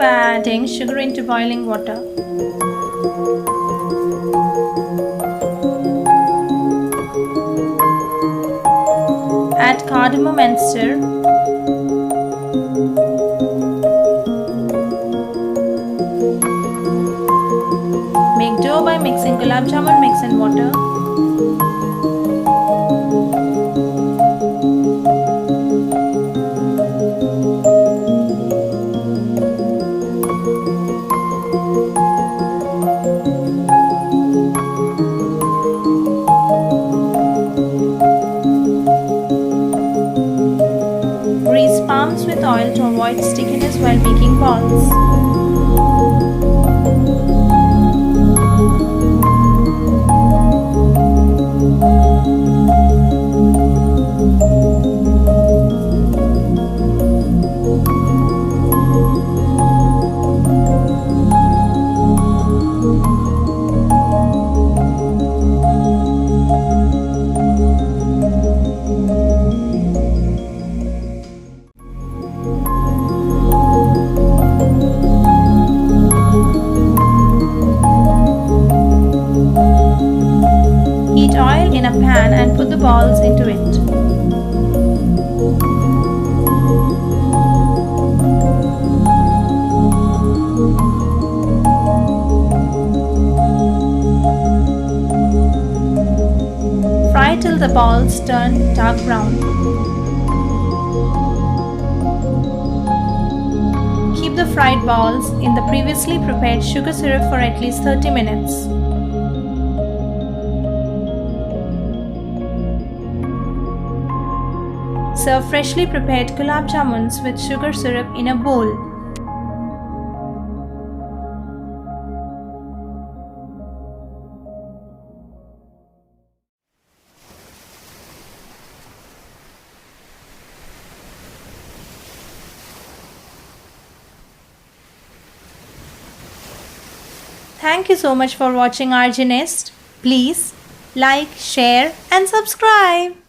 by adding sugar into boiling water. Add cardamom and stir. Make dough by mixing Gulab Jamun mix in water. Grease palms with oil to avoid stickiness while making balls. Heat oil in a pan and put the balls into it. Fry till the balls turn dark brown. Keep the fried balls in the previously prepared sugar syrup for at least 30 minutes. Serve freshly prepared Gulab Jamuns with sugar syrup in a bowl. Thank you so much for watching RJ Nest. Please like, share and subscribe.